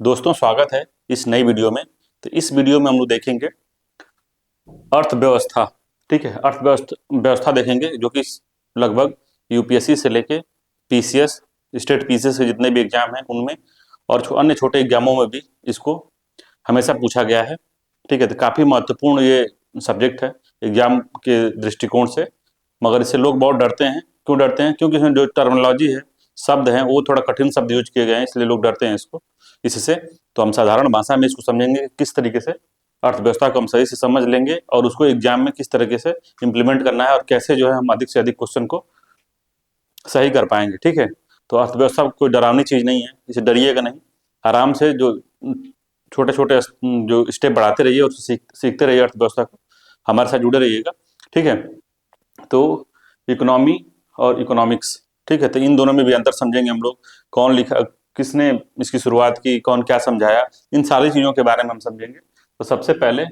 दोस्तों स्वागत है इस नई वीडियो में। तो इस वीडियो में हम लोग देखेंगे अर्थव्यवस्था। ठीक है, अर्थव्यवस्था व्यवस्था देखेंगे जो कि लगभग यूपीएससी से लेके पीसीएस, स्टेट पीसीएस के जितने भी एग्जाम हैं उनमें और अन्य छोटे एग्जामों में भी इसको हमेशा पूछा गया है। ठीक है, तो काफ़ी महत्वपूर्ण ये सब्जेक्ट है एग्जाम के दृष्टिकोण से। मगर इससे लोग बहुत डरते हैं। क्यों डरते हैं? क्योंकि इसमें जो टर्मिनोलॉजी है, शब्द हैं, वो थोड़ा कठिन शब्द यूज किए गए हैं, इसलिए लोग डरते हैं इसको इससे। तो हम साधारण भाषा में इसको समझेंगे कि किस तरीके से अर्थव्यवस्था को हम सही से समझ लेंगे और उसको एग्जाम में किस तरीके से इम्प्लीमेंट करना है और कैसे जो है हम अधिक से अधिक क्वेश्चन को सही कर पाएंगे। ठीक है, तो अर्थव्यवस्था कोई डरावनी चीज नहीं है, इसे डरिएगा नहीं। आराम से जो छोटे छोटे जो स्टेप बढ़ाते रहिए और सीखते रहिए अर्थव्यवस्था को। हमारे साथ जुड़े रहिएगा। ठीक है, तो इकोनॉमी और इकोनॉमिक्स, ठीक है, तो इन दोनों में भी अंतर समझेंगे हम लोग। कौन लिखा, किसने इसकी शुरुआत की, कौन क्या समझाया, इन सारी चीज़ों के बारे में हम समझेंगे। तो सबसे पहले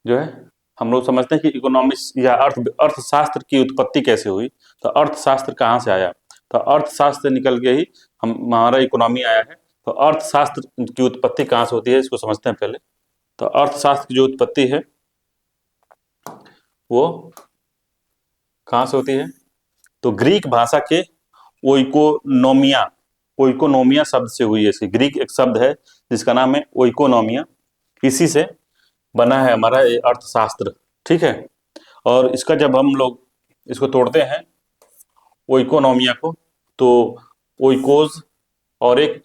जो है हम लोग समझते हैं कि इकोनॉमिक्स या अर्थशास्त्र की उत्पत्ति कैसे हुई। तो अर्थशास्त्र कहाँ से आया? तो अर्थशास्त्र निकल के ही हमारा इकोनॉमी आया है। तो अर्थशास्त्र की उत्पत्ति कहाँ से होती है इसको समझते हैं पहले। तो अर्थशास्त्र की जो उत्पत्ति है वो कहाँ से होती है? तो ग्रीक भाषा के ओइकोनोमिया ओइकोनोमिया शब्द से हुई है। इसकी ग्रीक एक शब्द है जिसका नाम है ओइकोनोमिया, इसी से बना है हमारा ये अर्थशास्त्र। ठीक है, और इसका जब हम लोग इसको तोड़ते हैं ओइकोनोमिया को, तो ओइकोज और एक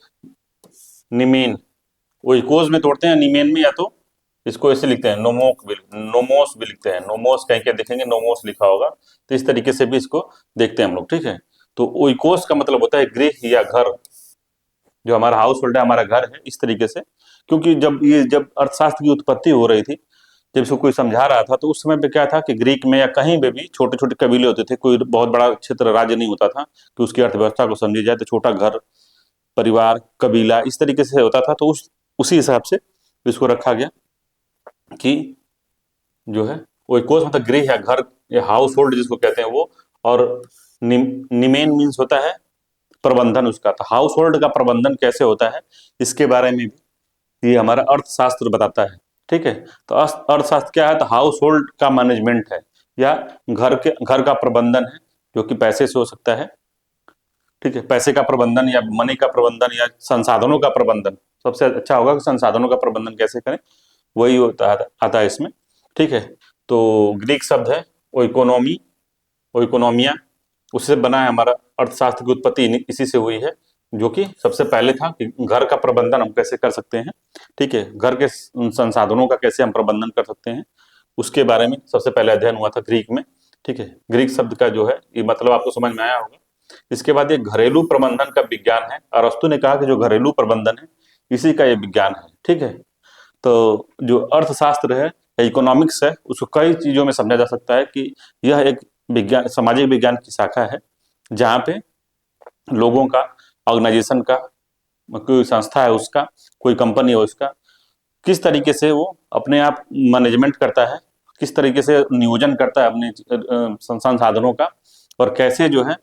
निमेन, ओइकोज में तोड़ते हैं, निमेन में या तो इसको ऐसे लिखते हैं नोमोस भी लिखते हैं। नोमोस कहीं क्या देखेंगे, नोमोस लिखा होगा। तो इस तरीके से भी इसको देखते हैं हम लोग। ठीक है, तो ओइकोस का मतलब होता है गृह या घर, जो हमारा हाउस होल्ड है, हमारा घर है, इस तरीके से। क्योंकि जब अर्थशास्त्र की उत्पत्ति हो रही थी, जब इसको कोई समझा रहा था, तो उस समय पे क्या था कि ग्रीक में या कहीं पे भी छोटे छोटे कबीले होते थे, कोई बहुत बड़ा क्षेत्र राज्य नहीं होता था कि उसकी अर्थव्यवस्था को समझी जाए। तो छोटा घर, परिवार, कबीला, इस तरीके से होता था। तो उसी हिसाब से इसको रखा गया कि जो है ओइकोस मतलब गृह या घर या हाउस होल्ड जिसको कहते हैं वो। और निमेन मीन्स होता है प्रबंधन उसका। तो हाउस होल्ड का प्रबंधन कैसे होता है इसके बारे में भी ये हमारा अर्थशास्त्र बताता है। ठीक है, तो अर्थशास्त्र क्या है? तो हाउस होल्ड का मैनेजमेंट है या घर का प्रबंधन है, जो कि पैसे से हो सकता है। ठीक है, पैसे का प्रबंधन या मनी का प्रबंधन या संसाधनों का प्रबंधन। सबसे अच्छा होगा कि संसाधनों का प्रबंधन कैसे करें, वही होता आता है इसमें। ठीक है, तो ग्रीक शब्द है ओइकोनोमी, ओइकोनोमिया, उससे बना है हमारा अर्थशास्त्र की उत्पत्ति इसी से हुई है। जो कि सबसे पहले था कि घर का प्रबंधन हम कैसे कर सकते हैं। ठीक है, घर के संसाधनों का कैसे हम प्रबंधन कर सकते हैं, उसके बारे में सबसे पहले अध्ययन हुआ था ग्रीक में। ठीक है, ग्रीक शब्द का जो है ये मतलब आपको समझ में आया होगा। इसके बाद ये घरेलू प्रबंधन का विज्ञान है। अरस्तु ने कहा कि जो घरेलू प्रबंधन है इसी का ये विज्ञान है। ठीक है, तो जो अर्थशास्त्र है या इकोनॉमिक्स है, उसको कई चीजों में समझा जा सकता है कि यह एक विज्ञान, सामाजिक विज्ञान की शाखा है, जहाँ पे लोगों का, ऑर्गेनाइजेशन का, कोई संस्था है उसका, कोई कंपनी है उसका, किस तरीके से वो अपने आप मैनेजमेंट करता है, किस तरीके से नियोजन करता है अपने संसाधनों का, और कैसे जो है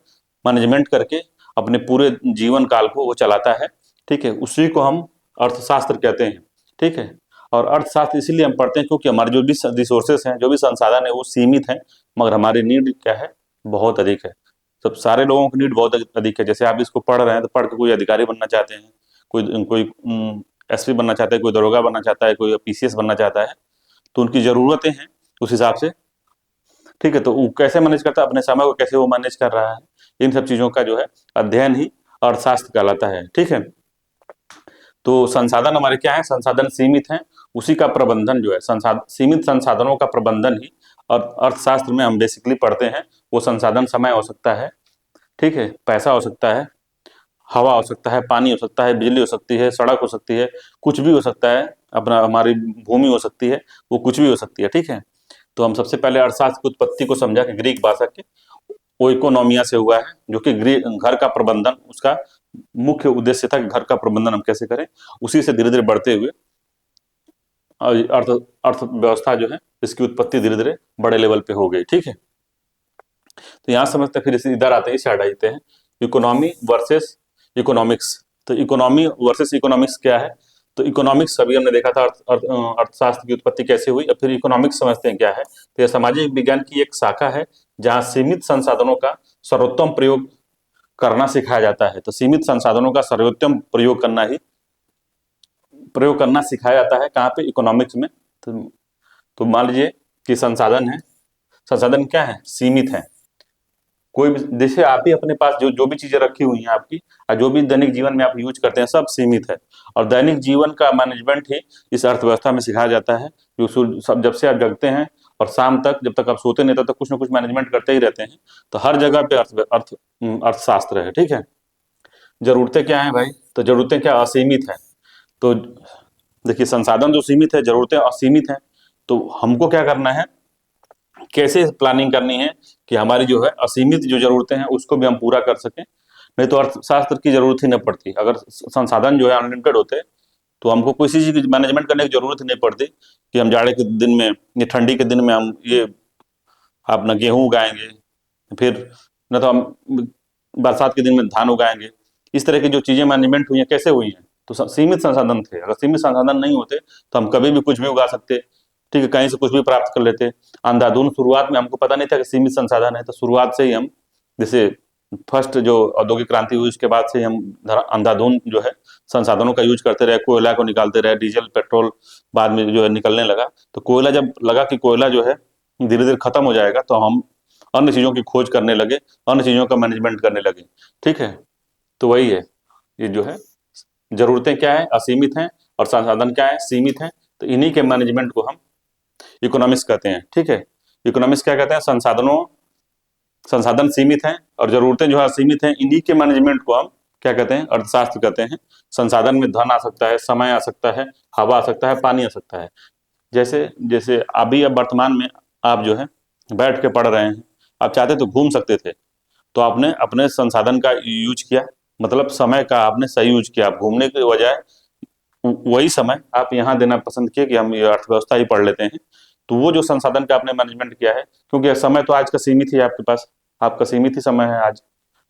मैनेजमेंट करके अपने पूरे जीवन काल को वो चलाता है। ठीक है, उसी को हम अर्थशास्त्र कहते हैं। ठीक है, और अर्थशास्त्र इसीलिए हम पढ़ते हैं क्योंकि हमारे जो भी रिसोर्सेस हैं, जो भी संसाधन है, वो सीमित हैं, मगर हमारी नीड क्या है, बहुत अधिक है। सब सारे लोगों की नीड बहुत अधिक है। जैसे आप इसको पढ़ रहे हैं तो पढ़ के कोई अधिकारी बनना चाहते हैं, कोई कोई एसपी बनना चाहता है, कोई दरोगा बनना चाहता है, कोई पीसीएस बनना चाहता है, तो उनकी जरूरतें हैं उस हिसाब से। ठीक है, तो वो कैसे मैनेज करता है अपने समय को, कैसे वो मैनेज कर रहा है, इन सब चीजों का जो है अध्ययन ही अर्थशास्त्र कहलाता है। ठीक है, तो संसाधन हमारे क्या है? संसाधन सीमित हैं, उसी का प्रबंधन जो है सीमित संसाधनों का प्रबंधन ही और अर्थशास्त्र में हम बेसिकली पढ़ते हैं। वो संसाधन समय हो सकता है, ठीक है, पैसा हो सकता है, हवा हो सकता है, पानी हो सकता है, बिजली हो सकती है, सड़क हो सकती है, कुछ भी हो सकता है, अपना हमारी भूमि हो सकती है, वो कुछ भी हो सकती है। ठीक है, तो हम सबसे पहले अर्थशास्त्र की उत्पत्ति को समझा कि ग्रीक भाषा के ओइकोनोमिया से हुआ है, जो कि घर का प्रबंधन, उसका मुख्य उद्देश्य था कि घर का प्रबंधन हम कैसे करें। उसी से धीरे धीरे बढ़ते हुए अर्थ अर्थव्यवस्था जो है, इसकी उत्पत्ति धीरे धीरे बड़े लेवल पे हो गई। ठीक है, तो यहाँ समझते फिर इधर आते हैं, इसे हटाते हैं, इकोनॉमी वर्सेस इकोनॉमिक्स। तो इकोनॉमी वर्सेस इकोनॉमिक्स क्या है? तो इकोनॉमिक्स अभी हमने देखा था अर्थशास्त्र की उत्पत्ति कैसे हुई। अब फिर इकोनॉमिक्स समझते हैं क्या है। तो यह सामाजिक विज्ञान की एक शाखा है जहाँ सीमित संसाधनों का सर्वोत्तम प्रयोग करना सिखाया जाता है। तो सीमित संसाधनों का सर्वोत्तम प्रयोग करना सिखाया जाता है कहाँ पे, इकोनॉमिक्स में। तो मान लीजिए कि संसाधन है, संसाधन क्या है, सीमित है। कोई भी, जैसे आप ही अपने पास जो जो भी चीजें रखी हुई हैं आपकी, और जो भी दैनिक जीवन में आप यूज करते हैं, सब सीमित है। और दैनिक जीवन का मैनेजमेंट ही इस अर्थव्यवस्था में सिखाया जाता है। जो सब जब से आप जगते हैं और शाम तक, जब तक आप सोते नहीं तब तक कुछ ना कुछ मैनेजमेंट करते ही रहते हैं। तो हर जगह पे अर्थशास्त्र है, ठीक है। जरूरतें क्या है भाई, तो जरूरतें क्या, असीमित है। तो देखिए, संसाधन जो सीमित है, जरूरतें असीमित हैं। तो हमको क्या करना है, कैसे प्लानिंग करनी है कि हमारी जो है असीमित जो जरूरतें हैं उसको भी हम पूरा कर सकें। नहीं तो अर्थशास्त्र की जरूरत ही नहीं पड़ती। अगर संसाधन जो है अनलिमिटेड होते तो हमको किसी चीज की मैनेजमेंट करने की जरूरत ही नहीं पड़ती कि हम जाड़े के दिन में या ठंडी के दिन में हम ये अपना गेहूं उगाएंगे, फिर न तो हम बरसात के दिन में धान उगाएंगे। इस तरह की जो चीजें मैनेजमेंट हुई हैं, कैसे हुई हैं, तो सीमित संसाधन थे। अगर सीमित संसाधन नहीं होते तो हम कभी भी कुछ भी उगा सकते, ठीक है, कहीं से कुछ भी प्राप्त कर लेते। अंधाधुंध शुरुआत में हमको पता नहीं था कि सीमित संसाधन है, तो शुरुआत से ही हम, जैसे फर्स्ट जो औद्योगिक क्रांति हुई उसके बाद से ही हम अंधाधुंध जो है संसाधनों का यूज करते रहे, कोयला को निकालते रहे, डीजल पेट्रोल बाद में जो है निकलने लगा। तो कोयला जब लगा कि कोयला जो है धीरे धीरे खत्म हो जाएगा, तो हम अन्य चीजों की खोज करने लगे, अन्य चीजों का मैनेजमेंट करने लगे, ठीक है। तो वही है, ये जो है जरूरतें क्या है, असीमित हैं, और संसाधन क्या है, सीमित है। तो इन्हीं के मैनेजमेंट को हम इकोनॉमिक्स कहते हैं, ठीक है। इकोनॉमिक्स क्या कहते हैं, संसाधन सीमित हैं और जरूरतें जो है सीमित हैं, इन्हीं के मैनेजमेंट को हम क्या कहते हैं, अर्थशास्त्र कहते हैं। संसाधन में धन आ सकता है, समय आ सकता है, हवा आ सकता है, पानी आ सकता है। जैसे जैसे अभी अब वर्तमान में आप जो है बैठ के पढ़ रहे हैं, आप चाहते तो घूम सकते थे, तो आपने अपने संसाधन का यूज किया, मतलब समय का आपने सही यूज किया। आप घूमने के बजाय वही समय आप यहाँ देना पसंद किए कि हम ये अर्थव्यवस्था ही पढ़ लेते हैं। तो वो जो संसाधन का आपने मैनेजमेंट किया है, क्योंकि समय तो आज का सीमित ही है आपके पास, आपका सीमित ही समय है आज।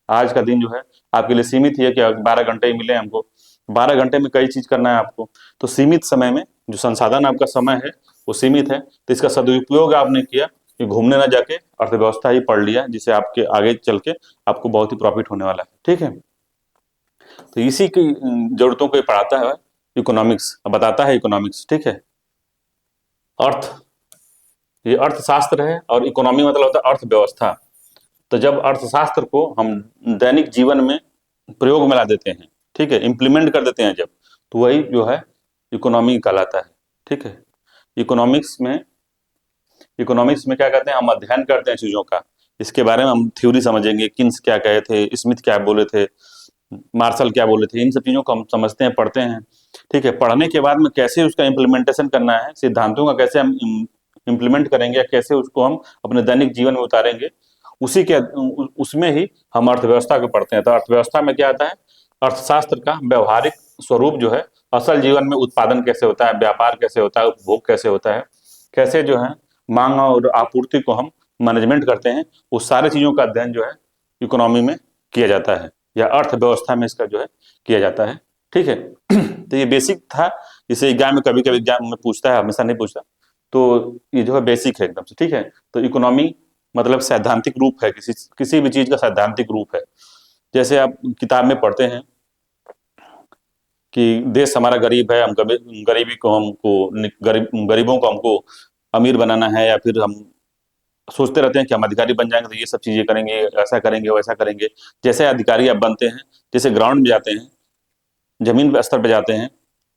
आज का दिन जो है आपके लिए सीमित ही है कि 12 घंटे ही मिले हमको, 12 घंटे में कई चीज करना है आपको। तो सीमित समय में जो संसाधन आपका समय है वो सीमित है, तो इसका सदुपयोग आपने किया कि घूमने ना जाके अर्थव्यवस्था ही पढ़ लिया, जिससे आपके आगे चल के आपको बहुत ही प्रॉफिट होने वाला है, ठीक है। तो इसी की जरूरतों को ये पढ़ाता है इकोनॉमिक्स, बताता है इकोनॉमिक्स, ठीक है। अर्थ, ये अर्थशास्त्र है, और इकोनॉमी मतलब होता है अर्थव्यवस्था। तो जब अर्थशास्त्र को हम दैनिक जीवन में प्रयोग में ला देते हैं, ठीक है, इम्प्लीमेंट कर देते हैं जब, तो वही जो है इकोनॉमी कहलाता है, ठीक है। इकोनॉमिक्स में इकोनॉमिक्स में क्या कहते हैं, हम अध्ययन करते हैं चीजों का, इसके बारे में हम थ्योरी समझेंगे, किन्स क्या कहे थे, स्मिथ क्या बोले थे, मार्शल क्या बोले थे, इन सब चीजों को हम समझते हैं, पढ़ते हैं, ठीक है। पढ़ने के बाद में कैसे उसका इम्प्लीमेंटेशन करना है, सिद्धांतों का कैसे हम इम्प्लीमेंट करेंगे, या कैसे उसको हम अपने दैनिक जीवन में उतारेंगे, उसी के उसमें ही हम अर्थव्यवस्था को पढ़ते हैं। तो अर्थव्यवस्था में क्या आता है, अर्थशास्त्र का व्यवहारिक स्वरूप जो है, असल जीवन में उत्पादन कैसे होता है, व्यापार कैसे होता है, उपभोग कैसे होता है, कैसे जो है मांग और आपूर्ति को हम मैनेजमेंट करते हैं, उस सारे चीजों का अध्ययन जो है इकोनॉमी में किया जाता है, या अर्थव्यवस्था में इसका जो है किया जाता है, ठीक है। तो ये बेसिक था, जिसे एग्जाम में कभी कभी एग्जाम में पूछता है, हमेशा नहीं पूछता। तो ये जो है बेसिक है एकदम से, ठीक है। तो इकोनॉमी मतलब सैद्धांतिक रूप है, किसी किसी भी चीज का सैद्धांतिक रूप है। जैसे आप किताब में पढ़ते हैं कि देश हमारा गरीब है, हम गरीबी को हमको गरीबों को हमको अमीर बनाना है, या फिर हम सोचते रहते हैं कि हम अधिकारी बन जाएंगे तो ये सब चीजें करेंगे, ऐसा करेंगे वैसा करेंगे। जैसे अधिकारी आप बनते हैं, जैसे ग्राउंड में जाते हैं, जमीन पे स्तर पे जाते हैं,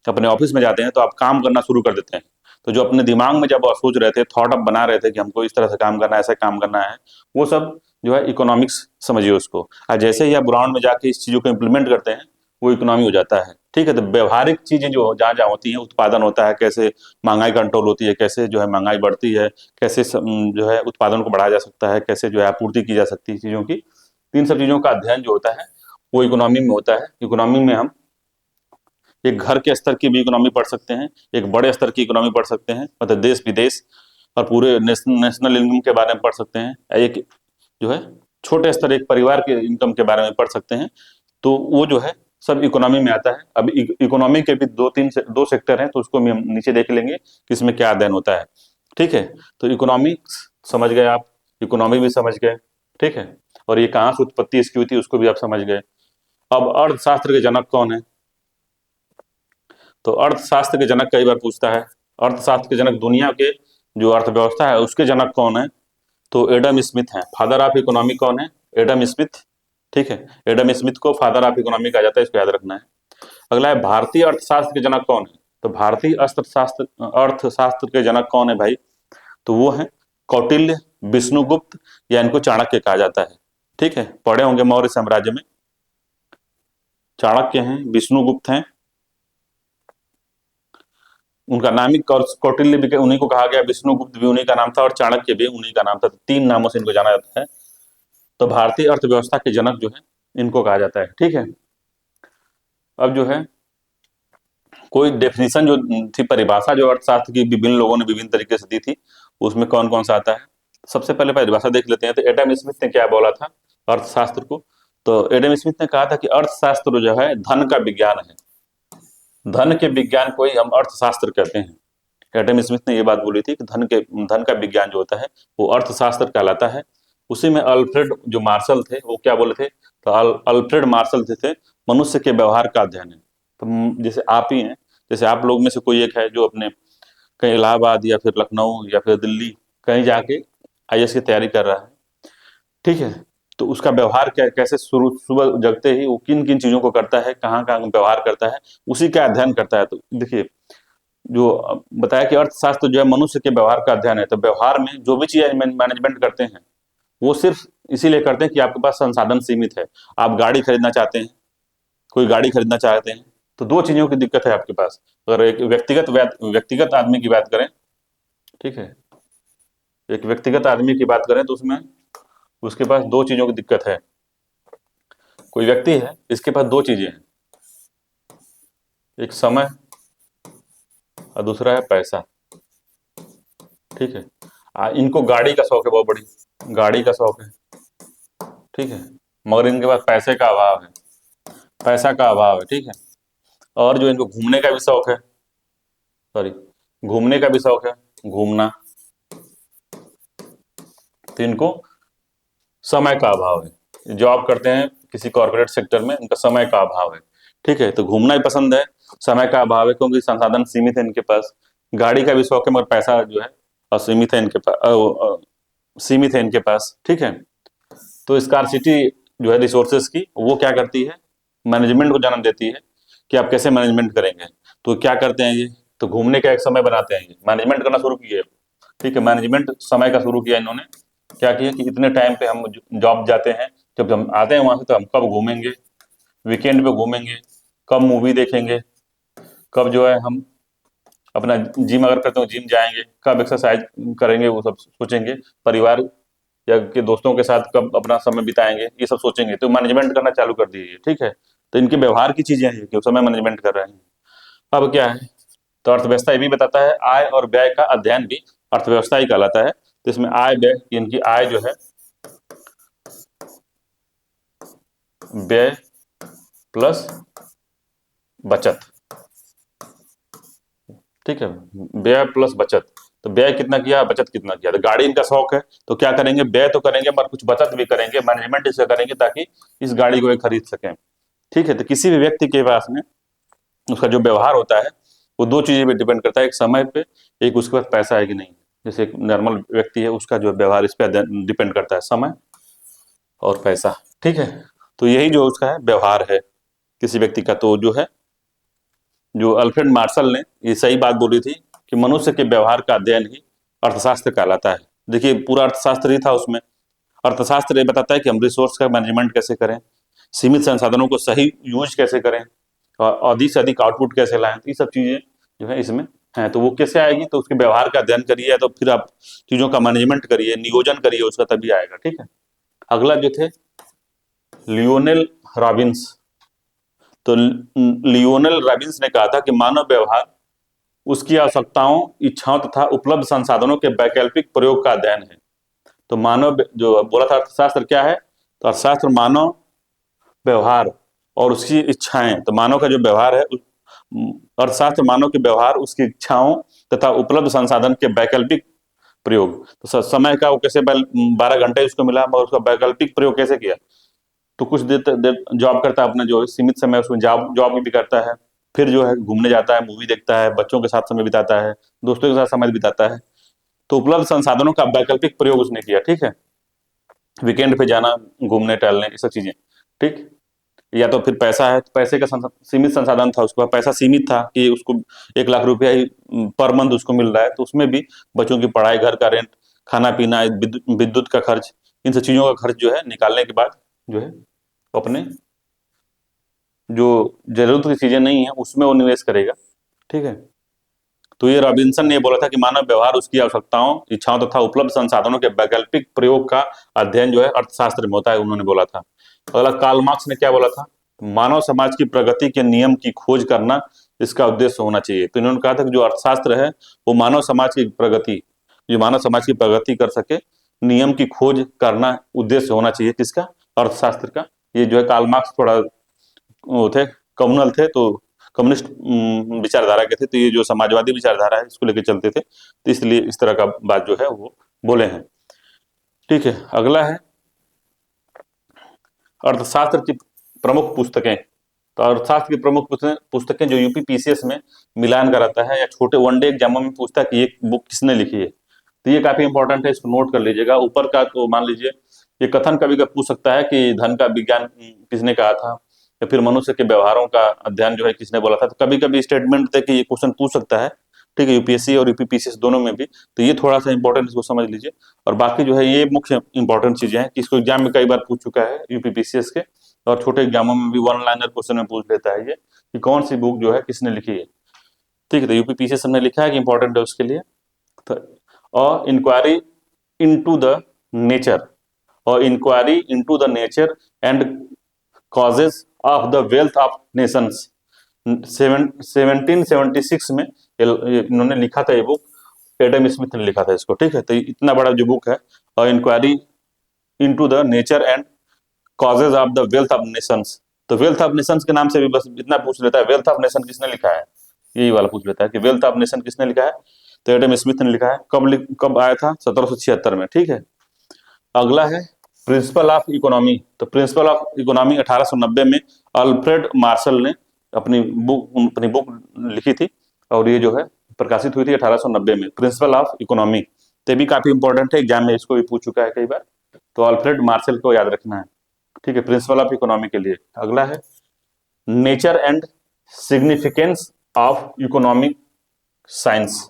अपने ऑफिस में जाते हैं, तो आप काम करना शुरू कर देते हैं। तो जो अपने दिमाग में जब आप सोच रहे थे, थॉट अप बना रहे थे कि हमको इस तरह से काम करना है, ऐसा काम करना है, वो सब जो है इकोनॉमिक्स समझिए उसको। और जैसे ही आप ग्राउंड में जाके इस चीजों को इम्प्लीमेंट करते हैं, वो इकोनॉमी हो जाता है, ठीक है। तो व्यवहारिक चीजें जो जहाँ जहाँ होती हैं, उत्पादन होता है, कैसे महंगाई कंट्रोल होती है, कैसे जो है महंगाई बढ़ती है, कैसे जो है उत्पादन को बढ़ाया जा सकता है, कैसे जो है आपूर्ति की जा सकती है चीजों की, इन सब चीजों का अध्ययन जो होता है वो इकोनॉमी में होता है। इकोनॉमी में हम एक घर के स्तर की भी इकोनॉमी पढ़ सकते हैं, एक बड़े स्तर की इकोनॉमी पढ़ सकते हैं, मतलब देश विदेश और पूरे नेशनल इनकम के बारे में पढ़ सकते हैं, एक जो है छोटे स्तर एक परिवार के इनकम के बारे में पढ़ सकते हैं। तो वो जो है सब इकोनॉमी में आता है। अब इकोनॉमी के भी दो सेक्टर हैं, तो उसको भी हम नीचे देख लेंगे कि इसमें क्या अध्ययन होता है। ठीक है, तो इकोनॉमिक्स समझ गए आप, इकोनॉमी भी समझ गए। ठीक है, और ये कहाँ से उत्पत्ति इसकी हुई थी उसको भी आप समझ गए। अब अर्थशास्त्र के जनक कौन है? तो अर्थशास्त्र के जनक कई बार पूछता है, अर्थशास्त्र के जनक, दुनिया के जो अर्थव्यवस्था है उसके जनक कौन है? तो एडम स्मिथ है। फादर ऑफ इकोनॉमी कौन है? Adam Smith. ठीक है, एडम स्मिथ को फादर ऑफ इकोनॉमी कहा जाता है, इसको याद रखना है। अगला है भारतीय अर्थशास्त्र के जनक कौन है? तो भारतीय अर्थशास्त्र के जनक कौन है भाई? तो वो है कौटिल्य, विष्णुगुप्त, या इनको चाणक्य कहा जाता है। ठीक है, पढ़े होंगे मौर्य साम्राज्य में चाणक्य हैं, विष्णुगुप्त हैं, उनका नाम ही कौटिल्य भी उन्हीं को कहा गया, विष्णुगुप्त भी उन्हीं का नाम था और चाणक्य भी उन्हीं का नाम था। तो 3 नामों से इनको जाना जाता है। तो भारतीय अर्थव्यवस्था के जनक जो है इनको कहा जाता है। ठीक है, अब जो है कोई डेफिनेशन जो थी, परिभाषा जो अर्थशास्त्र की विभिन्न लोगों ने विभिन्न तरीके से दी थी, उसमें कौन कौन सा आता है? सबसे पहले परिभाषा देख लेते हैं। तो एडम स्मिथ ने क्या बोला था अर्थशास्त्र को? तो एडम स्मिथ ने कहा था कि अर्थशास्त्र जो है धन का विज्ञान है, धन के विज्ञान को ही हम अर्थशास्त्र कहते हैं। एडम स्मिथ ने ये बात बोली थी कि धन का विज्ञान जो होता है वो अर्थशास्त्र कहलाता है। उसी में अल्फ्रेड जो मार्शल थे वो क्या बोले थे? तो अल्फ्रेड मार्शल थे मनुष्य के व्यवहार का अध्ययन है। तो जैसे आप ही हैं, जैसे आप लोग में से कोई एक है जो अपने कहीं इलाहाबाद या फिर लखनऊ या फिर दिल्ली कहीं जाके आईएएस की तैयारी कर रहा है। ठीक है, तो उसका व्यवहार क्या, कैसे शुरू सुबह जगते ही वो किन किन चीजों को करता है, कहाँ कहाँ व्यवहार करता है, उसी का अध्ययन करता है। तो देखिए, जो बताया कि अर्थशास्त्र जो है मनुष्य के व्यवहार का अध्ययन है। तो व्यवहार में जो भी चीजें मैनेजमेंट करते हैं वो सिर्फ इसीलिए करते हैं कि आपके पास संसाधन सीमित है। आप गाड़ी खरीदना चाहते हैं, कोई गाड़ी खरीदना चाहते हैं, तो 2 चीजों की दिक्कत है आपके पास। अगर एक व्यक्तिगत आदमी की बात करें, ठीक है, एक व्यक्तिगत आदमी की बात करें तो उसमें उसके पास 2 चीजों की दिक्कत है। कोई व्यक्ति है, इसके पास 2 चीजें हैं, एक समय और दूसरा है पैसा। ठीक है, इनको गाड़ी का शौक है, बहुत बड़ी गाड़ी का शौक है। ठीक है, मगर इनके पास पैसे का अभाव है, पैसा का अभाव है। ठीक है, और जो इनको घूमने का भी शौक है, सॉरी, घूमने का भी शौक है, घूमना, तो इनको समय का अभाव है। जॉब करते हैं किसी कॉर्पोरेट सेक्टर में, इनका समय का अभाव है। ठीक है, तो घूमना ही पसंद है, समय का अभाव है क्योंकि संसाधन सीमित है इनके पास। गाड़ी का भी शौक है मगर पैसा जो है असीमित है इनके पास, सीमित है इनके पास। ठीक है, तो स्कार्सिटी जो है रिसोर्सेज की, वो क्या करती है? मैनेजमेंट को जन्म देती है कि आप कैसे मैनेजमेंट करेंगे। तो क्या करते हैं ये? तो घूमने का एक समय बनाते हैं, ये मैनेजमेंट करना शुरू किए। ठीक है, मैनेजमेंट समय का शुरू किया इन्होंने। क्या किया कि इतने टाइम पे हम जॉब जाते हैं, जब हम आते हैं वहां से तो हम कब घूमेंगे, वीकेंड पे घूमेंगे, कब मूवी देखेंगे, कब जो है हम अपना जिम अगर करते हो जिम जाएंगे, कब एक्सरसाइज करेंगे, वो सब सोचेंगे। परिवार या के दोस्तों के साथ कब अपना समय बिताएंगे, ये सब सोचेंगे। तो मैनेजमेंट करना चालू कर दिए। ठीक है, तो इनके व्यवहार की चीजें हैं कि वो समय मैनेजमेंट कर रहे हैं। अब क्या है? तो अर्थव्यवस्था ये भी बताता है, आय और व्यय का अध्ययन भी अर्थव्यवस्था ही कहलाता है। तो इसमें आय व्यय, इनकी आय जो है व्यय प्लस बचत। ठीक है, व्यय प्लस बचत। तो व्यय कितना किया, बचत कितना किया। तो गाड़ी इनका शौक है तो क्या करेंगे, व्यय तो करेंगे मगर कुछ बचत भी करेंगे, मैनेजमेंट इसका करेंगे ताकि इस गाड़ी को खरीद सकें। ठीक है, तो किसी भी व्यक्ति के पास में उसका जो व्यवहार होता है वो 2 चीजें पे डिपेंड करता है, एक समय पे, एक उसके पास पैसा है कि नहीं। जैसे एक नॉर्मल व्यक्ति है उसका जो व्यवहार इस पर डिपेंड करता है, समय और पैसा। ठीक है, तो यही जो उसका है व्यवहार है किसी व्यक्ति का। तो जो है जो अल्फ्रेड मार्शल ने ये सही बात बोली थी कि मनुष्य के व्यवहार का अध्ययन ही अर्थशास्त्र कहलाता है। देखिए, पूरा अर्थशास्त्र ही था उसमें। अर्थशास्त्र ये बताता है कि हम रिसोर्स का मैनेजमेंट कैसे करें, सीमित संसाधनों को सही यूज कैसे करें और अधिक से अधिक आउटपुट कैसे लाएं। ये सब चीजें जो है इसमें हैं। तो वो कैसे आएगी? तो उसके व्यवहार का अध्ययन करिए, तो फिर आप चीजों का मैनेजमेंट करिए, नियोजन करिए उसका, तभी आएगा। ठीक है, अगला जो थे लियोनेल रॉबिन्स। तो लियोनेल रॉबिन्स ने कहा था कि मानव व्यवहार उसकी आवश्यकताओं, इच्छाओं तथा उपलब्ध संसाधनों के वैकल्पिक प्रयोग का अध्ययन है। तो मानव जो बोला था अर्थशास्त्र क्या है? तो अर्थशास्त्र मानव व्यवहार और उसकी इच्छाएं। तो मानव का जो व्यवहार है, अर्थशास्त्र मानव के व्यवहार, उसकी इच्छाओं तथा उपलब्ध संसाधन के वैकल्पिक प्रयोग। तो समय का वो कैसे 12 घंटे उसको मिला, मगर उसका वैकल्पिक प्रयोग कैसे किया। तो कुछ देर देर जॉब करता है, अपना जो सीमित समय उसमें जॉब जॉब भी करता है, फिर जो है घूमने जाता है, मूवी देखता है, बच्चों के साथ समय बिताता है, दोस्तों के साथ समय बिताता है। तो उपलब्ध संसाधनों का वैकल्पिक प्रयोग उसने किया, ठीक है। वीकेंड पे जाना, घूमने टहलने, ये सब चीजें, ठीक। या तो फिर पैसा है, तो पैसे का सीमित संसाधन था, उसके पास पैसा सीमित था कि उसको 1 लाख रुपया ही पर मंथ उसको मिल रहा है, तो उसमें भी बच्चों की पढ़ाई, घर का रेंट, खाना पीना, विद्युत का खर्च, इन सब चीजों का खर्च जो है निकालने के बाद जो है अपने जो जरूरत की चीजें नहीं है उसमें वो निवेश करेगा, ठीक है। तो ये रॉबिन्सन ने बोला था कि मानव व्यवहार उसकी आवश्यकताओं, इच्छाओं तथा उपलब्ध संसाधनों के वैकल्पिक प्रयोग का अध्ययन जो है अर्थशास्त्र में होता है, उन्होंने बोला था। अगला कार्ल मार्क्स ने क्या बोला था, मानव समाज की प्रगति के नियम की खोज करना इसका उद्देश्य होना चाहिए। तो इन्होंने कहा था कि जो अर्थशास्त्र है वो मानव समाज की प्रगति, जो मानव समाज की प्रगति कर सके, नियम की खोज करना उद्देश्य होना चाहिए किसका, अर्थशास्त्र का। ये जो है कार्ल मार्क्स थोड़ा वो थे, कम्युनल थे, तो कम्युनिस्ट विचारधारा के थे, तो ये जो समाजवादी विचारधारा है इसको लेके चलते थे, तो इसलिए इस तरह का बात जो है वो बोले हैं, ठीक है। अगला है अर्थशास्त्र की प्रमुख पुस्तकें। तो अर्थशास्त्र की प्रमुख पुस्तकें जो यूपीपीसीएस में मिलान कराता है, या छोटे वनडे एग्जामों में पूछता है कि ये बुक किसने लिखी है, तो ये काफी इंपॉर्टेंट है, इसको नोट कर लीजिएगा। ऊपर का तो मान लीजिए ये कथन कभी कभी पूछ सकता है कि धन का विज्ञान किसने कहा था, या फिर मनुष्य के व्यवहारों का अध्ययन जो है किसने बोला था। तो कभी कभी स्टेटमेंट दे के ये क्वेश्चन पूछ सकता है, ठीक है, यूपीएससी और यूपीपीसीएस दोनों में भी। तो ये थोड़ा सा इंपॉर्टेंट, इसको समझ लीजिए। और बाकी जो है ये मुख्य इंपॉर्टेंट चीजें हैं कि इसको एग्जाम में कई बार पूछ चुका है यूपीपीसीएस के, और छोटे एग्जामों में भी वन लाइनर क्वेश्चन में पूछ लेता है ये कि कौन सी बुक जो है किसने लिखी है, ठीक है। तो यूपीपीसीएस ने लिखा है कि इंपॉर्टेंट है उसके लिए। तो और इंक्वायरी इनटू द नेचर, और inquiry into the nature and causes of the wealth of nations, 1776 में इन्होंने लिखा था ये बुक, एडम स्मिथ ने लिखा था इसको, ठीक है। तो इतना बड़ा जो बुक है, और inquiry into the nature and causes of the wealth of nations. तो वेल्थ ऑफ नेशंस के नाम से भी बस इतना पूछ लेता है, वेल्थ ऑफ नेशन किसने लिखा है, यही वाला पूछ लेता है कि वेल्थ ऑफ नेशन किसने लिखा है। तो एडम स्मिथ ने लिखा है। कब आया था, 1776 में, ठीक है। अगला है प्रिंसिपल ऑफ इकोनॉमी। तो प्रिंसिपल ऑफ इकोनॉमी 1890 में अल्फ्रेड मार्शल ने अपनी बुक लिखी थी, और ये जो है प्रकाशित हुई थी 1890 में, प्रिंसिपल ऑफ इकोनॉमी। तो भी काफी इंपॉर्टेंट है, एग्जाम में इसको भी पूछ चुका है कई बार, तो अल्फ्रेड मार्शल को याद रखना है, ठीक है, प्रिंसिपल ऑफ इकोनॉमी के लिए। अगला है nature and significance of economic science.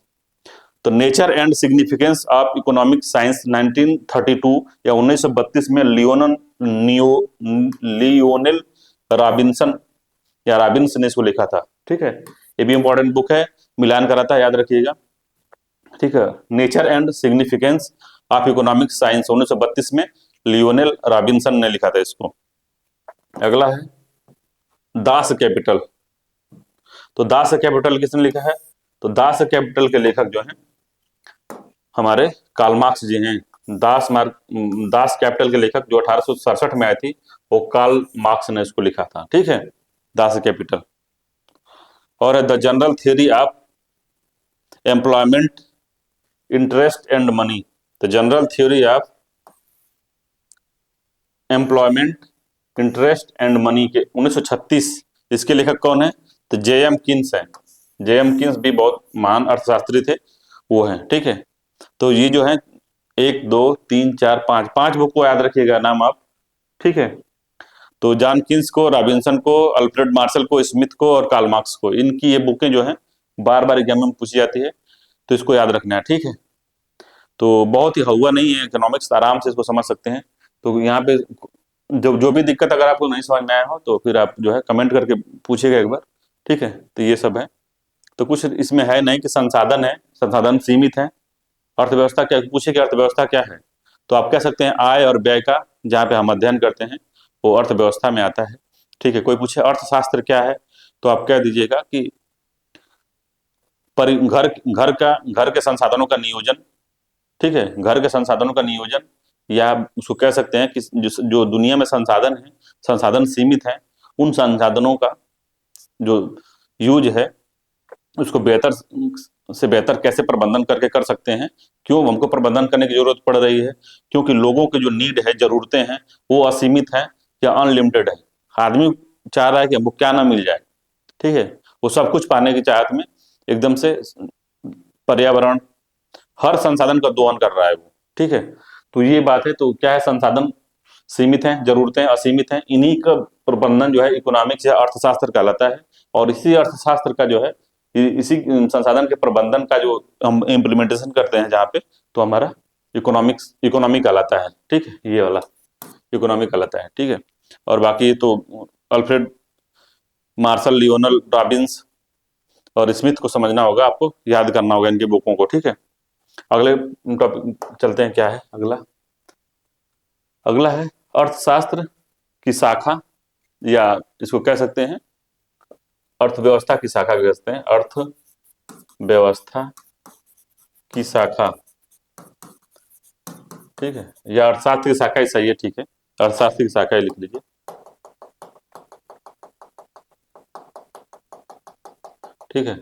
तो nature and significance of economic science 1932 या 1932 में लियोनेल रॉबिन्सन या रॉबिन्स ने इसको लिखा था, ठीक है। ये भी इंपॉर्टेंट बुक है, मिलान कराता है, याद रखिएगा, ठीक है। Nature and significance of economic science 1932 में लियोनेल रॉबिन्सन ने लिखा था इसको। अगला है दास कैपिटल। तो दास कैपिटल किसने लिखा है, तो दास कैपिटल के लेखक जो हैं हमारे कार्ल मार्क्स जी हैं। दास कैपिटल के लेखक जो 1867 में आई थी, वो कार्ल मार्क्स ने इसको लिखा था, ठीक है, दास कैपिटल। और the general theory of employment, interest and money. The general theory of employment, interest and money के 1936, इसके लेखक कौन है, तो जे.एम. किन्स है। जे.एम. किन्स भी बहुत महान अर्थशास्त्री थे, वो हैं, ठीक है। तो ये जो है 1 2 3 4 5 5 बुक को याद रखिएगा नाम आप, ठीक है। तो जॉन किन्स को, रॉबिन्सन को, अल्फ्रेड मार्शल को, स्मिथ को और कार्ल मार्क्स को, इनकी ये बुकें जो हैं बार बार एग्जाम में पूछी जाती है, तो इसको याद रखना है, ठीक है। तो बहुत ही हुआ नहीं है इकोनॉमिक्स, आराम से इसको समझ सकते हैं। तो यहाँ पे जो भी दिक्कत अगर आपको नहीं समझ में आया हो तो फिर आप जो है कमेंट करके पूछिएगा एक बार, ठीक है। तो ये सब है, तो कुछ इसमें है नहीं कि संसाधन है, संसाधन सीमित है। अर्थव्यवस्था क्या पूछे कि अर्थव्यवस्था क्या है, तो आप कह सकते हैं आय और व्यय का जहाँ पे हम अध्ययन करते हैं वो अर्थव्यवस्था में आता है, ठीक है। कोई पूछे अर्थशास्त्र क्या है, तो आप कह दीजिएगा कि घर के संसाधनों का नियोजन, ठीक है, घर के संसाधनों का नियोजन, या उसको कह सकते हैं कि जो दुनिया में संसाधन है, संसाधन सीमित है, उन संसाधनों का जो यूज है उसको बेहतर से बेहतर कैसे प्रबंधन करके कर सकते हैं। क्यों हमको प्रबंधन करने की जरूरत पड़ रही है? क्योंकि लोगों की जो नीड है, जरूरतें हैं, वो असीमित है या अनलिमिटेड है। आदमी चाह रहा है कि हमको क्या ना मिल जाए, ठीक है। वो सब कुछ पाने की चाहत में एकदम से पर्यावरण, हर संसाधन का दोहन कर रहा है वो, ठीक है। तो ये बात है। तो क्या है, संसाधन सीमित हैं, जरूरतें असीमित हैं, इन्हीं का प्रबंधन जो है इकोनॉमिक्स या अर्थशास्त्र कहलाता है। और इसी अर्थशास्त्र का जो है, इसी संसाधन के प्रबंधन का जो हम इम्प्लीमेंटेशन करते हैं जहाँ पे, तो हमारा इकोनॉमी कहलाता है, ठीक है। ये वाला इकोनॉमी कहलाता है, ठीक है। और बाकी तो अल्फ्रेड मार्शल, लियोनल रॉबिन्स और स्मिथ को समझना होगा, आपको याद करना होगा इनकी बुकों को, ठीक है। अगले टॉपिक चलते हैं। क्या है अगला? अगला है अर्थशास्त्र की शाखा, या इसको कह सकते हैं अर्थव्यवस्था की शाखा कह सकते हैं। अर्थव्यवस्था की शाखा, ठीक है, या अर्थशास्त्र की शाखा ही सही है, ठीक है। अर्थशास्त्र की शाखा ही लिख लीजिए, ठीक है।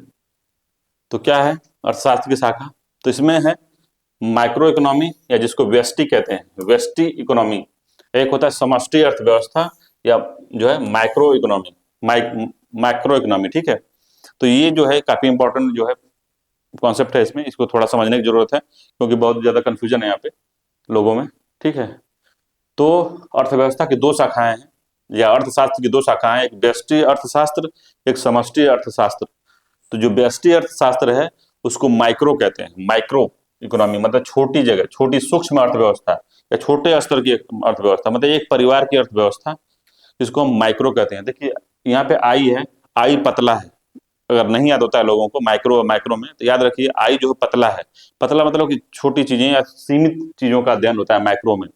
तो क्या है अर्थशास्त्र की शाखा? तो इसमें है माइक्रो इकोनॉमी, या जिसको व्यष्टि कहते हैं, व्यष्टि इकोनॉमी। एक होता है समष्टि अर्थव्यवस्था, या जो है माइक्रो इकोनॉमी, माइक्रो इकोनॉमी, ठीक है। तो ये जो है काफी इंपॉर्टेंट जो है कॉन्सेप्ट है इसमें, इसको थोड़ा समझने की जरूरत है, क्योंकि बहुत ज्यादा कंफ्यूजन है यहाँ पे लोगों में, ठीक है। तो अर्थव्यवस्था की दो शाखाएं हैं, या अर्थशास्त्र की दो शाखाएं हैं, एक व्यष्टि अर्थशास्त्र, एक समष्टि अर्थशास्त्र। तो जो व्यष्टि अर्थशास्त्र है उसको माइक्रो कहते हैं, माइक्रो इकोनॉमी मतलब छोटी जगह, छोटी सूक्ष्म अर्थव्यवस्था, या छोटे स्तर की अर्थव्यवस्था, मतलब एक परिवार की अर्थव्यवस्था, इसको हम माइक्रो कहते हैं। देखिए यहाँ पे आई है, आई पतला है। अगर नहीं याद होता है लोगों को माइक्रो माइक्रो में, तो याद रखिए आई जो है पतला है। पतला मतलब कि छोटी चीजें या सीमित चीजों का अध्ययन होता है माइक्रो में।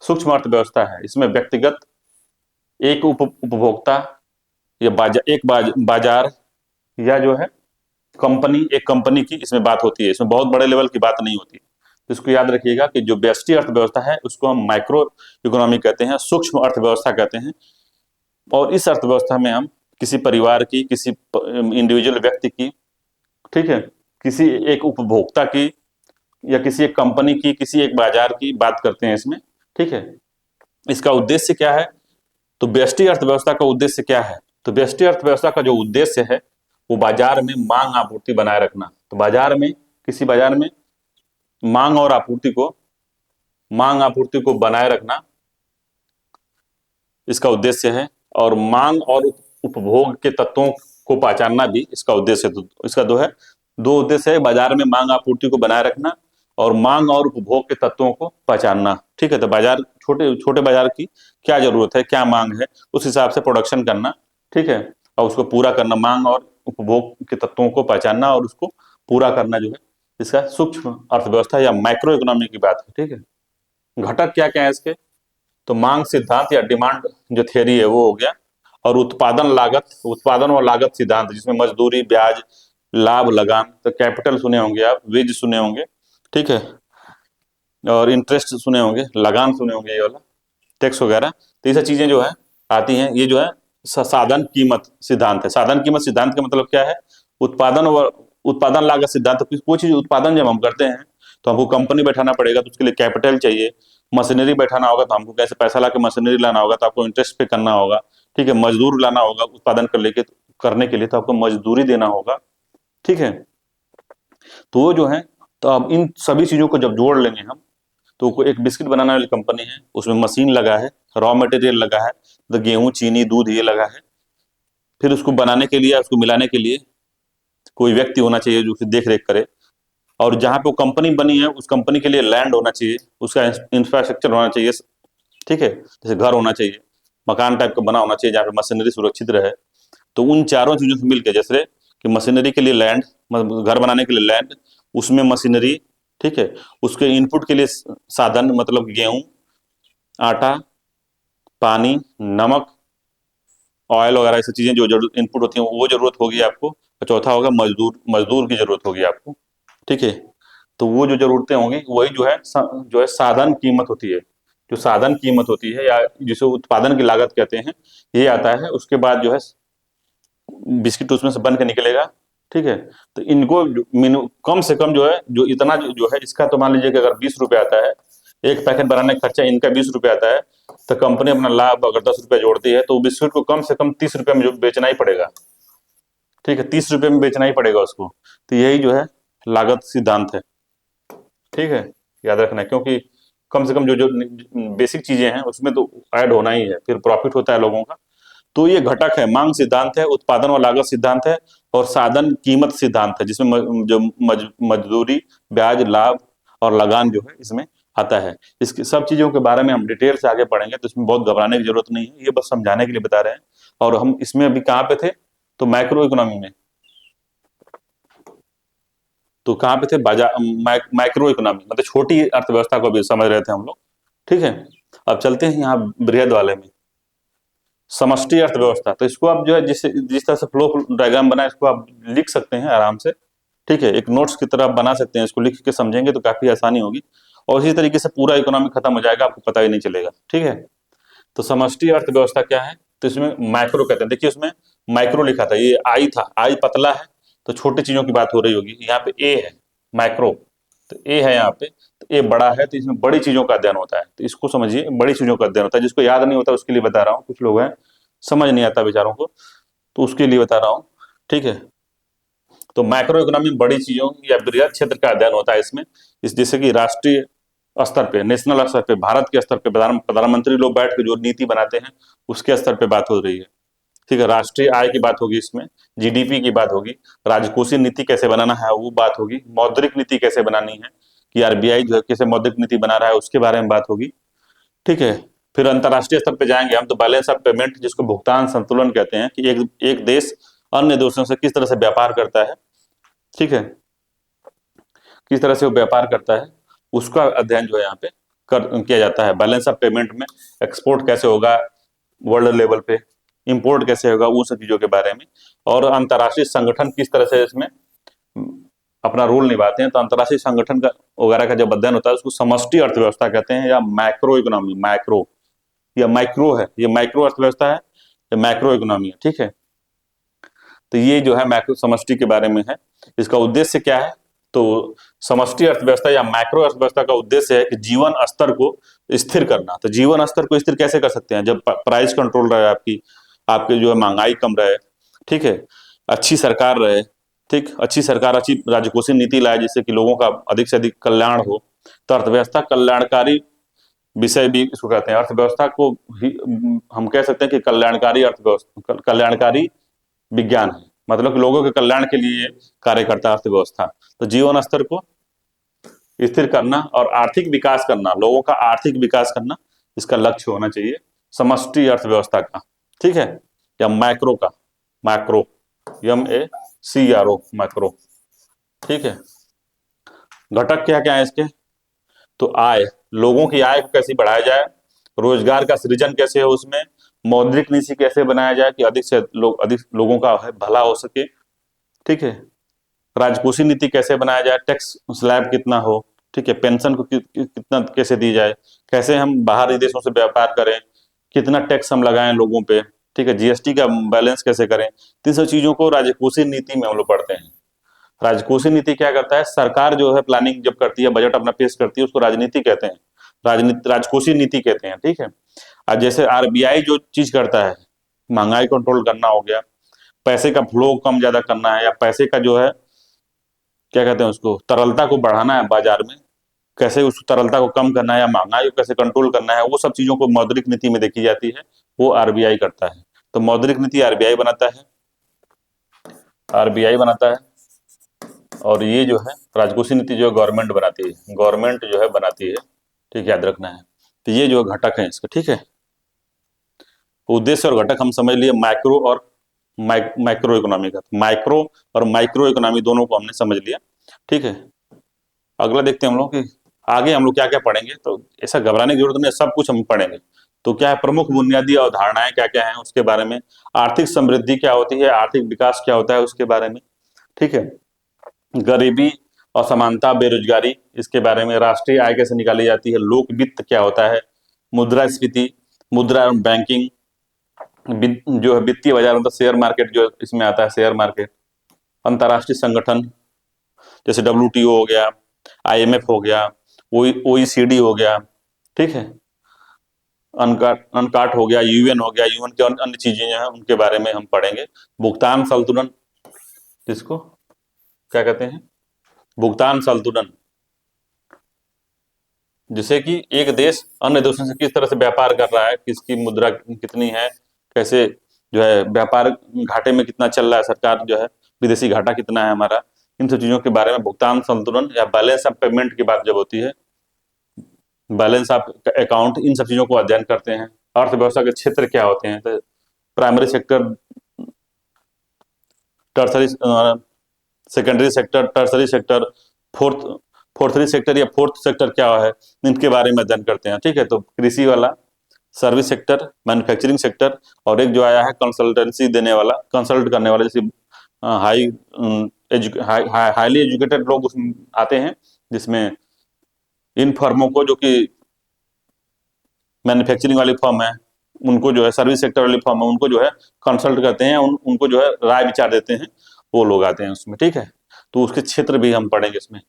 सूक्ष्म अर्थव्यवस्था है, इसमें व्यक्तिगत, एक उपभोक्ता, या बाजार, या जो है कंपनी, एक कंपनी की इसमें बात होती है। इसमें बहुत बड़े लेवल की बात नहीं होती। तो इसको याद रखिएगा कि जो व्यष्टि अर्थव्यवस्था है उसको हम माइक्रो इकोनॉमी कहते हैं, सूक्ष्म अर्थव्यवस्था कहते हैं। और इस अर्थव्यवस्था में हम किसी परिवार की, किसी इंडिविजुअल व्यक्ति की, ठीक है, किसी एक उपभोक्ता की, या किसी एक कंपनी की, किसी एक बाजार की बात करते हैं इसमें, ठीक है। इसका उद्देश्य क्या है? तो व्यष्टि अर्थव्यवस्था का उद्देश्य क्या है? तो व्यष्टि अर्थव्यवस्था का जो उद्देश्य है वो बाजार में मांग आपूर्ति बनाए रखना। तो बाजार में, किसी बाजार में मांग आपूर्ति को बनाए रखना इसका उद्देश्य है। और मांग और उपभोग के तत्वों को पहचानना भी इसका उद्देश्य है। तो इसका दो उद्देश्य है, बाजार में मांग आपूर्ति को बनाए रखना और मांग और उपभोग के तत्वों को पहचानना, ठीक है। तो बाजार, छोटे छोटे बाजार की क्या जरूरत है, क्या मांग है, उस हिसाब से प्रोडक्शन करना, ठीक है, और उसको पूरा करना, मांग और उपभोग के तत्वों को पहचानना और उसको पूरा करना जो है, इसका सूक्ष्म अर्थव्यवस्था या माइक्रो इकोनॉमी की बात है, ठीक है। घटक क्या क्या है इसके? तो मांग सिद्धांत या डिमांड जो थियरी है वो हो गया, और उत्पादन और लागत सिद्धांत, जिसमें मजदूरी, ब्याज, लाभ, लगान, तो कैपिटल सुने होंगे आप, वेज सुने होंगे, ठीक है, और इंटरेस्ट सुने होंगे, लगान सुने होंगे, ये वाला टैक्स वगैरह। तो ये सब चीजें जो है आती हैं। ये जो है साधन कीमत सिद्धांत है। साधन कीमत सिद्धांत का मतलब क्या है? उत्पादन लागत सिद्धांत। कोई चीज उत्पादन जब हम करते हैं तो हमको कंपनी बैठाना पड़ेगा, तो उसके लिए कैपिटल चाहिए। मशीनरी बैठाना होगा तो हमको कैसे पैसा ला के मशीनरी लाना होगा, तो आपको इंटरेस्ट पे करना होगा, ठीक है। मजदूर लाना होगा उत्पादन करने के लिए, तो आपको मजदूरी देना होगा, ठीक है। तो वो जो है, तो अब इन सभी चीजों को जब जोड़ लेंगे हम, तो एक बिस्किट बनाने वाली कंपनी है, उसमें मशीन लगा है, रॉ मटेरियल लगा है, तो गेहूं, चीनी, दूध ये लगा है। फिर उसको बनाने के लिए, उसको मिलाने के लिए कोई व्यक्ति होना चाहिए जो उसकी देख रेख करे। और जहाँ पे वो कंपनी बनी है उस कंपनी के लिए लैंड होना चाहिए, उसका इंफ्रास्ट्रक्चर होना चाहिए, ठीक है। जैसे घर होना चाहिए, मकान टाइप का बना होना चाहिए जहाँ पे मशीनरी सुरक्षित रहे। तो उन चारों चीजों से मिलकर, जैसे कि मशीनरी के लिए लैंड, घर बनाने के लिए लैंड, उसमें मशीनरी, ठीक है, उसके इनपुट के लिए साधन मतलब गेहूं, आटा, पानी, नमक, ऑयल वगैरह ऐसी चीजें जो इनपुट होती हैं वो जरूरत होगी आपको। और चौथा होगा मजदूर, मजदूर की जरूरत होगी आपको, ठीक है। तो वो जो जरूरतें होंगी वही जो है साधन कीमत होती है। जो साधन कीमत होती है या जिसे उत्पादन की लागत कहते हैं, ये आता है। उसके बाद जो है बिस्किट उसमें से बन के निकलेगा। ठीक है, तो इनको कम से कम जो है, जो इतना जो है इसका, तो मान लीजिए कि अगर 20 रुपये आता है, एक पैकेट बनाने का खर्चा इनका 20 रुपये आता है, तो कंपनी अपना लाभ अगर 10 रुपये जोड़ती है तो बिस्किट को कम से कम 30 रुपये में जो बेचना ही पड़ेगा। ठीक है, 30 रुपये में बेचना ही पड़ेगा उसको। तो यही जो है लागत सिद्धांत है। ठीक है, याद रखना है, क्योंकि कम से कम जो जो बेसिक चीजें हैं उसमें तो ऐड होना ही है, फिर प्रॉफिट होता है लोगों का। तो ये घटक है, मांग सिद्धांत है, उत्पादन और लागत सिद्धांत है, और साधन कीमत सिद्धांत है, जिसमें जो मजदूरी, ब्याज, लाभ और लगान जो है इसमें आता है। इसकी सब चीजों के बारे में हम डिटेल से आगे पढ़ेंगे, तो इसमें बहुत घबराने की जरूरत नहीं है, ये बस समझाने के लिए बता रहे हैं। और हम इसमें अभी कहाँ पे थे, तो माइक्रो इकोनॉमी में। तो कहाँ पे थे, बाजार माइक्रो इकोनॉमी, मतलब छोटी अर्थव्यवस्था को भी समझ रहे थे हम लोग। ठीक है, अब चलते हैं यहाँ बृहद वाले में, समष्टि अर्थव्यवस्था। तो इसको आप जो है जिस तरह से फ्लो डायग्राम बना है, इसको आप लिख सकते हैं आराम से। ठीक है, एक नोट्स की तरह आप बना सकते हैं, इसको लिख के समझेंगे तो काफी आसानी होगी, और इसी तरीके से पूरा इकोनॉमी खत्म हो जाएगा, आपको पता ही नहीं चलेगा। ठीक है, तो समष्टि अर्थव्यवस्था क्या है, तो इसमें माइक्रो कहते हैं। देखिए उसमें माइक्रो लिखा था, ये आई था, आई पतला है, तो छोटी चीजों की बात हो रही होगी। यहाँ पे ए है, माइक्रो, तो ए है यहाँ पे, तो ए बड़ा है, तो इसमें बड़ी चीजों का अध्ययन होता है। तो इसको समझिए, बड़ी चीजों का अध्ययन होता है। जिसको याद नहीं होता उसके लिए बता रहा हूँ, कुछ लोग हैं समझ नहीं आता बेचारों को, तो उसके लिए बता रहा हूँ। ठीक है, तो मैक्रो इकोनॉमी में बड़ी चीजों या बृहद क्षेत्र का अध्ययन होता है इसमें। इस जैसे कि राष्ट्रीय स्तर पे, नेशनल स्तर पे, भारत के स्तर पे प्रधानमंत्री लोग बैठ के जो नीति बनाते हैं, उसके स्तर पे बात हो रही है। ठीक है, राष्ट्रीय आय की बात होगी इसमें, जीडीपी की बात होगी, राजकोषीय नीति कैसे बनाना है वो बात होगी, मौद्रिक नीति कैसे बनानी है, कि आरबीआई जो है कैसे मौद्रिक नीति बना रहा है उसके बारे में बात होगी। ठीक है, फिर अंतर्राष्ट्रीय स्तर पे जाएंगे हम, तो बैलेंस ऑफ पेमेंट, जिसको भुगतान संतुलन कहते हैं, कि एक देश अन्य देशों से किस तरह से व्यापार करता है। ठीक है, किस तरह से वो व्यापार करता है, उसका अध्ययन जो है यहाँ पे किया जाता है। बैलेंस ऑफ पेमेंट में एक्सपोर्ट कैसे होगा वर्ल्ड लेवल पे, इंपोर्ट कैसे होगा, वो सब चीजों के बारे में। और अंतर्राष्ट्रीय संगठन किस तरह से इसमें अपना रोल निभाते हैं, तो अंतर्राष्ट्रीय संगठन का वगैरह का जब अध्ययन होता है उसको समष्टि अर्थव्यवस्था कहते हैं, या मैक्रो इकोनॉमी, मैक्रो या माइक्रो है, ये माइक्रो अर्थव्यवस्था है, ये मैक्रो इकोनॉमी है। ठीक है, तो ये जो है मैक्रो समष्टि के बारे में है। इसका उद्देश्य क्या है, तो समष्टि अर्थव्यवस्था या मैक्रो अर्थव्यवस्था का उद्देश्य है कि जीवन स्तर को स्थिर करना। तो जीवन स्तर को स्थिर कैसे कर सकते हैं, जब प्राइस कंट्रोल रहे, आपकी आपके जो है महंगाई कम रहे। ठीक है, अच्छी सरकार रहे, ठीक, अच्छी सरकार अच्छी राजकोषीय नीति लाए, जिससे कि लोगों का अधिक से अधिक कल्याण हो। तो अर्थव्यवस्था कल्याणकारी विषय भी इसको कहते हैं। अर्थव्यवस्था को ही हम कह सकते हैं कि कल्याणकारी अर्थव्यवस्था, कल्याणकारी विज्ञान है, मतलब कि लोगों के कल्याण के लिए कार्य करता है अर्थव्यवस्था। तो जीवन स्तर को स्थिर करना और आर्थिक विकास करना, लोगों का आर्थिक विकास करना, इसका लक्ष्य होना चाहिए समष्टि अर्थव्यवस्था का। ठीक है, या मैक्रो का, मैक्रो, MACRO, मैक्रो। ठीक है, घटक क्या क्या है इसके, तो आय, लोगों की आय को कैसे बढ़ाया जाए, रोजगार का सृजन कैसे हो उसमें, मौद्रिक नीति कैसे बनाया जाए कि अधिक लोगों का भला हो सके। ठीक है, राजकोषीय नीति कैसे बनाया जाए, टैक्स स्लैब कितना हो। ठीक है, पेंशन को कितना कैसे दी जाए, कैसे हम बाहरी देशों से व्यापार करें, कितना टैक्स हम लगाएं लोगों पे। ठीक है, जीएसटी का बैलेंस कैसे करें। तीन सब चीजों को राजकोषीय नीति में हम लोग पढ़ते हैं। राजकोषीय नीति क्या करता है, सरकार जो है प्लानिंग जब करती है, बजट अपना पेश करती है, उसको राजनीति कहते हैं, राजनीति राजकोषीय नीति कहते हैं। ठीक है, और जैसे आरबीआई जो चीज करता है, महंगाई कंट्रोल करना हो गया, पैसे का फ्लो कम ज्यादा करना है, या पैसे का जो है क्या कहते हैं उसको, तरलता को बढ़ाना है बाजार में, कैसे उस तरलता को कम करना है, या महंगाई को कैसे कंट्रोल करना है, वो सब चीजों को मौद्रिक नीति में देखी जाती है, वो आरबीआई करता है। तो मौद्रिक नीति आरबीआई बनाता है, आरबीआई बनाता है, और ये जो है राजकोषीय नीति जो है गवर्नमेंट बनाती है, गवर्नमेंट जो है बनाती है। ठीक, याद रखना है। तो ये जो घटक है इसका, ठीक है, उद्देश्य और घटक हम समझ लिए माइक्रो और माइक्रो इकोनॉमी का। माइक्रो और माइक्रो इकोनॉमी दोनों को हमने समझ लिया। ठीक है, अगला देखते हैं हम लोग कि आगे हम लोग क्या क्या पढ़ेंगे। तो ऐसा घबराने की जरूरत नहीं, सब कुछ हम पढ़ेंगे। तो क्या है, प्रमुख बुनियादी अवधारणाएं क्या क्या हैं उसके बारे में, आर्थिक समृद्धि क्या होती है, आर्थिक विकास क्या होता है उसके बारे में। ठीक है, गरीबी, असमानता, बेरोजगारी, इसके बारे में, राष्ट्रीय आय कैसे निकाली जाती है, लोक वित्त क्या होता है, मुद्रास्फीति, मुद्रा एवं बैंकिंग, जो है वित्तीय बाजार मतलब शेयर मार्केट जो इसमें आता है, शेयर मार्केट, अंतर्राष्ट्रीय संगठन जैसे WTO हो गया, IMF हो गया, OECD हो गया, ठीक है, अनकाट अनकाट हो गया, UN हो गया, UN के अन्य चीजें जो है उनके बारे में हम पढ़ेंगे। भुगतान संतुलन, जिसको क्या कहते हैं, भुगतान संतुलन, जिसे कि एक देश अन्य देशों से किस तरह से व्यापार कर रहा है, किसकी मुद्रा कितनी है, कैसे जो है व्यापार घाटे में कितना चल रहा है, सरकार जो है विदेशी घाटा कितना है हमारा, इन सब चीजों के बारे में भुगतान संतुलन या बैलेंस ऑफ पेमेंट की बात जब होती है, बैलेंस ऑफ अकाउंट, इन सब चीजों को अध्ययन करते हैं। अर्थव्यवस्था के क्षेत्र क्या होते हैं, तो primary sector, tertiary, secondary sector, tertiary sector, fourth फोर्थरी सेक्टर या फोर्थ सेक्टर क्या है, इनके बारे में अध्ययन करते हैं, ठीक है। तो कृषि वाला, सर्विस सेक्टर, मैन्युफैक्चरिंग सेक्टर, और एक जो आया है कंसल्टेंसी देने वाला, कंसल्ट करने वाला, जैसे हाईली एजुकेटेड लोग उसमें आते हैं, जिसमें इन फर्मों को, जो कि मैन्युफैक्चरिंग वाली फर्म है, उनको जो है सर्विस सेक्टर वाली फर्म है, उनको जो है कंसल्ट करते हैं, उनको जो है राय विचार देते हैं, वो लोग आते हैं उसमें, ठीक है। तो उसके क्षेत्र भी हम पढ़ेंगे इसमें।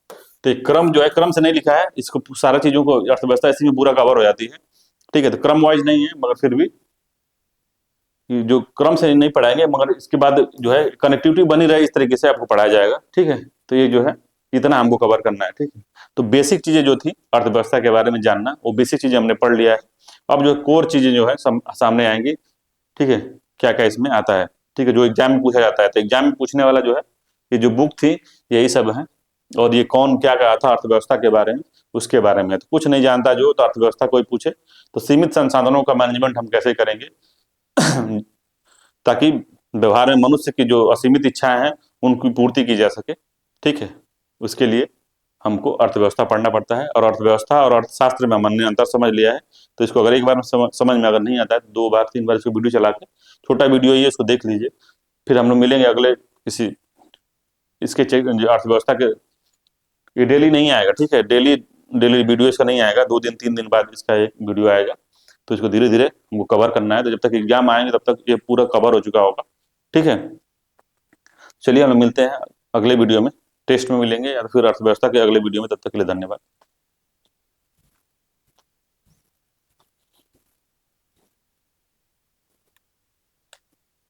तो क्रम जो है, क्रम से नहीं लिखा है इसको, सारा चीजों को अर्थव्यवस्था इसी में पूरा कवर हो जाती है, ठीक है। तो क्रम वाइज नहीं है, मगर फिर भी जो क्रम से नहीं पढ़ाएंगे, मगर इसके बाद जो है कनेक्टिविटी बनी रहे, इस तरीके से आपको पढ़ाया जाएगा, ठीक है। तो ये जो है इतना हमको कवर करना है, ठीक है। तो बेसिक चीजें जो थी अर्थव्यवस्था के बारे में जानना, वो बेसिक चीजें हमने पढ़ लिया है। अब जो कोर चीजें जो है सामने आएंगी, ठीक है, क्या क्या इसमें आता है, ठीक है, जो एग्जाम में पूछा जाता है। तो एग्जाम में पूछने वाला जो है, ये जो बुक थी यही सब है, और ये कौन क्या कहा था अर्थव्यवस्था के बारे में, उसके बारे में। तो कुछ नहीं जानता जो, तो अर्थव्यवस्था कोई पूछे तो सीमित संसाधनों का मैनेजमेंट हम कैसे करेंगे ताकि व्यवहार में मनुष्य की जो असीमित इच्छाएं हैं उनकी पूर्ति की जा सके, ठीक है। उसके लिए हमको अर्थव्यवस्था पढ़ना पड़ता है, और अर्थव्यवस्था और अर्थशास्त्र में हमने अंतर समझ लिया है। तो इसको अगर एक बार में समझ में अगर नहीं आता है, तो 2 बार 3 बार इसको वीडियो चला के, छोटा वीडियो ही है, इसको देख लीजिए। फिर हम लोग मिलेंगे अगले किसी, इसके अर्थव्यवस्था के, ये डेली नहीं आएगा, ठीक है, डेली डेली वीडियो इसका नहीं आएगा, 2 दिन 3 दिन बाद इसका एक वीडियो आएगा। तो इसको धीरे धीरे हमको कवर करना है, तो जब तक एग्जाम आएंगे तब तक ये पूरा कवर हो चुका होगा, ठीक है। चलिए हम लोग मिलते हैं अगले वीडियो में, टेस्ट में मिलेंगे या फिर अर्थव्यवस्था के अगले वीडियो में। तब तक के लिए धन्यवाद।